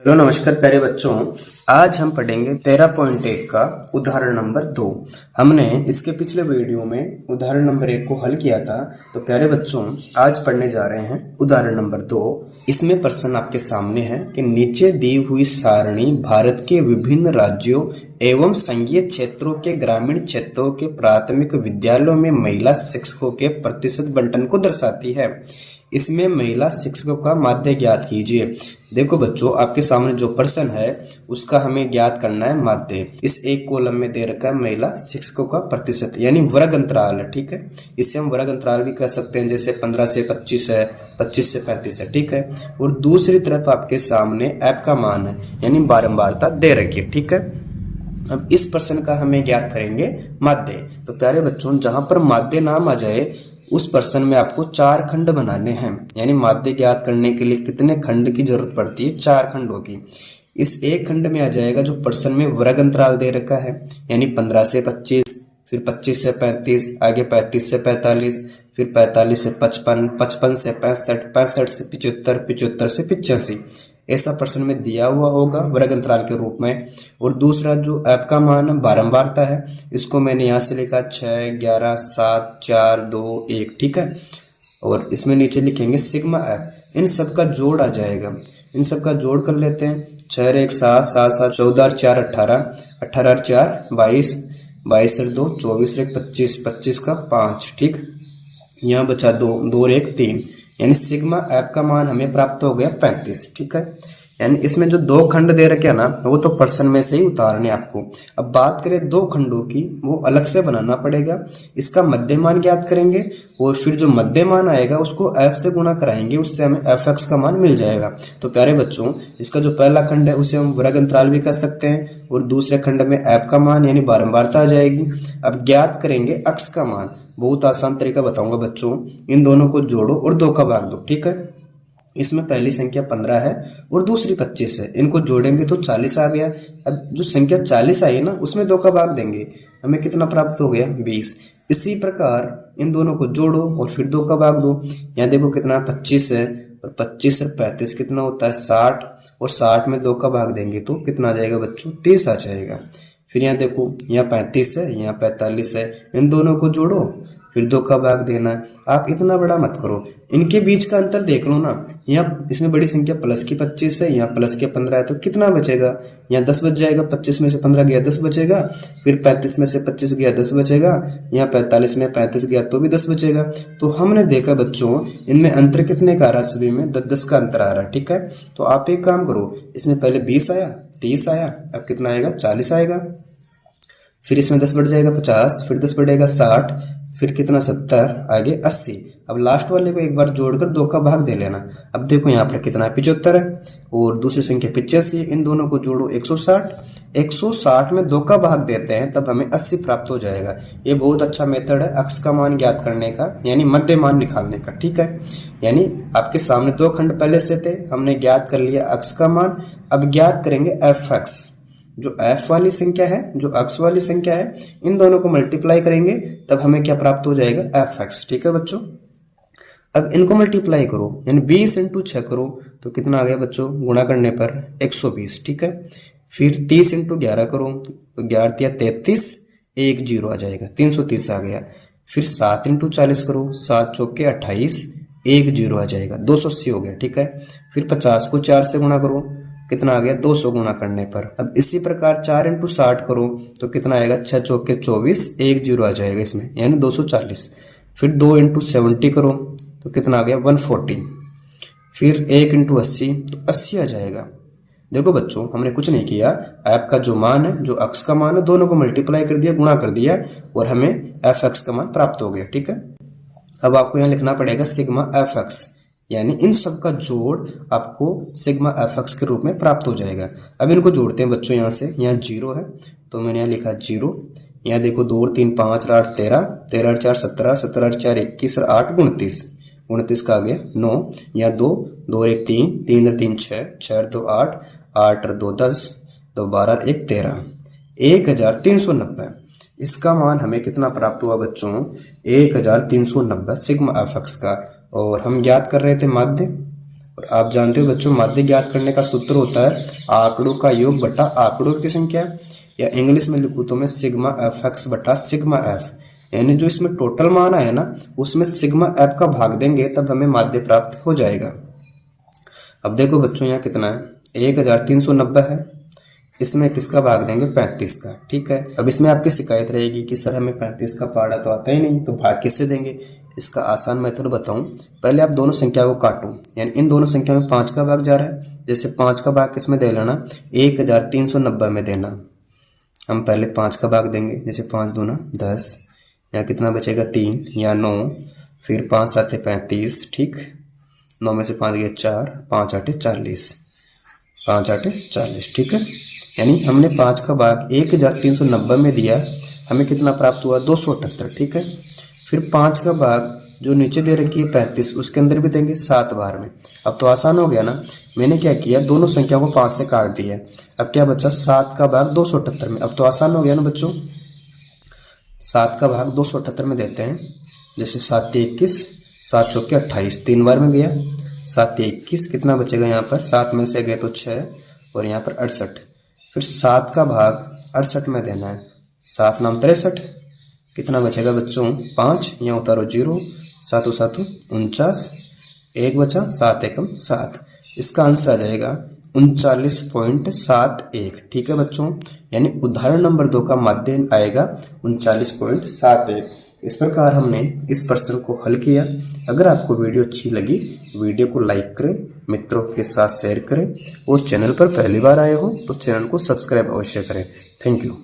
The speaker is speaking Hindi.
हेलो नमस्कार प्यारे बच्चों। आज हम पढ़ेंगे 13.1 का उदाहरण नंबर 2। हमने इसके पिछले वीडियो में उदाहरण नंबर 1 को हल किया था। तो प्यारे बच्चों आज पढ़ने जा रहे हैं उदाहरण नंबर 2। इसमें प्रश्न आपके सामने है कि नीचे दी हुई सारणी भारत के विभिन्न राज्यों एवं संघीय क्षेत्रों के ग्रामीण क्षेत्रों के प्राथमिक विद्यालयों में महिला शिक्षकों के प्रतिशत बंटन को दर्शाती है। इसमें महिला शिक्षकों का माध्य ज्ञात कीजिए। देखो बच्चों, आपके सामने जो प्रश्न है उसका हमें ज्ञात करना है माध्य। इस एक कॉलम में दे रखा है महिला शिक्षकों का प्रतिशत यानी वर्ग अंतराल है। ठीक है, इसे हम वर्ग अंतराल भी कह सकते हैं, जैसे 15 से 25 है, 25 से 35 है। ठीक है, और दूसरी तरफ आपके सामने ऐप का मान है यानी बारंबारता दे रखी है। ठीक है, अब इस प्रश्न का हमें ज्ञात करेंगे माध्य। तो प्यारे बच्चों, जहां पर माध्य नाम आ जाए उस प्रश्न में आपको 4 खंड बनाने हैं। यानी माध्य ज्ञात करने के लिए कितने खंड की जरूरत पड़ती है? 4 खंडों की। इस एक खंड में आ जाएगा जो प्रश्न में वर्ग अंतराल दे रखा है यानी 15 से 25, फिर 25 से 35, आगे 35 से 45, फिर 45 से 55, 55 से 65, 65 से 75, 75 से 85। ऐसा प्रश्न में दिया हुआ होगा वर्ग अंतराल के रूप में। और दूसरा जो ऐप का मान बारंबारता है, इसको मैंने यहाँ से लिखा 6, 11, 7, 4, 2, 1। ठीक है, और इसमें नीचे लिखेंगे सिग्मा ऐप। इन सब का जोड़ आ जाएगा, इन सब का जोड़ कर लेते हैं। 6 1 7, 7 7 14 4 18, 18 4 22, 22 2 24 1 25, 25 का 5। ठीक, यहाँ बचा 2, 2 1 3, यानी सिग्मा ऐप का मान हमें प्राप्त हो गया 35। ठीक है, यानी इसमें जो 2 खंड दे रखे हैं ना वो तो प्रश्न में से ही उतारने आपको। अब बात करें 2 खंडों की, वो अलग से बनाना पड़ेगा। इसका मध्यमान ज्ञात करेंगे और फिर जो मध्यमान आएगा उसको ऐप से गुणा कराएंगे, उससे हमें fx का मान मिल जाएगा। तो प्यारे बच्चों, इसका जो पहला खंड है उसे हम वर्ग अंतराल भी कर सकते हैं और दूसरे खंड में ऐप का मान यानी बारंबारता आ जाएगी। अब ज्ञात करेंगे x का मान। बहुत आसान तरीका बताऊंगा बच्चों, इन दोनों को जोड़ो और 2 का भाग दो। ठीक है, इसमें पहली संख्या 15 है और दूसरी 25 है, इनको जोड़ेंगे तो 40 आ गया। अब जो संख्या 40 आई ना उसमें 2 का भाग देंगे, हमें कितना प्राप्त हो गया? 20। इसी प्रकार इन दोनों को जोड़ो और फिर 2 का भाग दो। यहाँ देखो कितना 25 है और 25 और 35 कितना होता है? 60, और 60 में 2 का भाग देंगे तो कितना आ जाएगा बच्चों? 30 आ जाएगा। फिर यहाँ देखो, यहाँ 35 है, यहाँ 45 है, इन दोनों को जोड़ो फिर 2 का भाग देना है। आप इतना बड़ा मत करो, इनके बीच का अंतर देख लो ना। यहाँ इसमें बड़ी संख्या प्लस की 25 है, यहाँ प्लस के 15 है, तो कितना बचेगा? यहाँ 10 बच जाएगा। 25 में से 15 गया 10 बचेगा, फिर 35 में से 25 गया 10 बचेगा, यहाँ 45 में 35 गया तो भी 10 बचेगा। तो हमने देखा बच्चों इनमें अंतर कितने का आ रहा है? सभी में 10-10 का अंतर आ रहा है। ठीक है, तो आप एक काम करो, इसमें पहले 20 आया, 30 आया, अब कितना आएगा? 40 आएगा। फिर इसमें 10 बढ़ जाएगा 50, फिर 10 बढ़ेगा 60, फिर कितना 70, आगे 80। अब लास्ट वाले को एक बार जोड़कर 2 का भाग दे लेना। अब देखो यहाँ पर कितना है? 75 है और दूसरी संख्या 85 है, इन दोनों को जोड़ो 160। 160 में 2 का भाग देते हैं तब हमें 80 प्राप्त हो जाएगा। ये बहुत अच्छा मेथड है अक्स का मान ज्ञात करने का यानी मध्य मान निकालने का। ठीक है, यानी आपके सामने 2 खंड पहले से थे, हमने ज्ञात कर लिया अक्स का मान। अब ज्ञात करेंगे fx। जो f वाली संख्या है, जो x वाली संख्या है, इन दोनों को मल्टीप्लाई करेंगे तब हमें क्या प्राप्त हो जाएगा? fx। ठीक है बच्चों, अब इनको मल्टीप्लाई करो यानी 20 × 6 करो तो कितना आ गया बच्चों? गुणा करने पर 120। ठीक है, फिर 30 × 11 करो तो 11 या 33, 1 0 आ जाएगा, 330 आ गया। फिर 7 × 40 करो, 7 चौके 28, 1 0 आ जाएगा, 280 हो गया। ठीक है, फिर 50 को 4 से गुणा करो, कितना आ गया? 200 गुणा करने पर। अब इसी प्रकार 4 × 60 करो तो कितना आएगा? 6 चौके 24, 1 0 आ जाएगा इसमें यानी 240। फिर 2 × 70 करो तो कितना आ गया? 140। फिर 1 × 80 तो 80 आ जाएगा। देखो बच्चों, हमने कुछ नहीं किया, ऐप का जो मान है, जो अक्स का मान है, दोनों को मल्टीप्लाई कर दिया, गुणा कर दिया और हमें fx का मान प्राप्त हो गया। ठीक है, अब आपको यहाँ लिखना पड़ेगा सिग्मा fx, यानी इन सब का जोड़ आपको सिग्मा fx के रूप में प्राप्त हो जाएगा। अब इनको जोड़ते हैं बच्चों, यहाँ से यहाँ 0 है तो मैंने यहाँ लिखा 0। यहाँ देखो 2 3 5 8 13, 13 4 17, 17 4 21 और 8 29, 29 का आ गया 9। यहाँ 2 2 1 3, 3 3 6, 6 2 8, 8 2 10, 2 12, 1 13, 1390। इसका मान हमें कितना प्राप्त हुआ बच्चों? 1390 सिग्मा fx का। और हम ज्ञात कर रहे थे माध्य। और आप जानते हो बच्चों, माध्य ज्ञात करने का सूत्र होता है आंकड़ों का योग बटा आंकड़ों की संख्या, या इंग्लिश में लिखूँ तो मैं सिग्मा एफ एक्स बटा सिग्मा एफ, यानी जो इसमें टोटल मान आया ना उसमें सिग्मा एफ का भाग देंगे तब हमें माध्य प्राप्त हो जाएगा। अब देखो बच्चों यहाँ कितना है, 1390 है, इसमें किसका भाग देंगे 35 का। ठीक है, अब इसमें आपकी शिकायत रहेगी कि सर हमें 35 का पहाड़ा तो आता ही नहीं, तो भाग किससे देंगे। इसका आसान मेथड बताऊं, पहले आप दोनों संख्या को काटो, यानी इन दोनों संख्या में 5 का भाग जा रहा है, जैसे 5 का भाग किस में दे लेना 1390 में देना। हम पहले 5 का भाग देंगे, जैसे 5 दूना 10, यहाँ कितना बचेगा 3 या 9, फिर 5 7 35, ठीक, 9 में से 5 गया 4, 5 8 40, 5 8 40, ठीक है। यानी हमने 5 का भाग 1390 में दिया, हमें कितना प्राप्त हुआ 278, ठीक है। फिर 5 का भाग जो नीचे दे रखी है 35, उसके अंदर भी देंगे 7 बार में। अब तो आसान हो गया ना, मैंने क्या किया दोनों संख्याओं को 5 से काट दिया, अब क्या बचा 7 का भाग 278 में। अब तो आसान हो गया ना बच्चों, 7 का भाग 278 में देते हैं, जैसे 7 21, 7 चौके 28, 3 बार में गया, 7 21 कितना बचेगा यहाँ पर, 7 में से गए तो 6 और यहाँ पर 68, फिर 7 का भाग 68 में देना है, 7 नाम 63, कितना बचेगा बच्चों 5, यहाँ उतारो 0, 7 7 49, 1 बचा 7 एकम 7, इसका आंसर आ जाएगा 39.71। ठीक है बच्चों, यानी उदाहरण नंबर 2 का माध्य आएगा 39.71। इस प्रकार हमने इस प्रश्न को हल किया। अगर आपको वीडियो अच्छी लगी, वीडियो को लाइक करें, मित्रों के साथ शेयर करें, और चैनल पर पहली बार आए हो तो चैनल को सब्सक्राइब अवश्य करें। Thank you.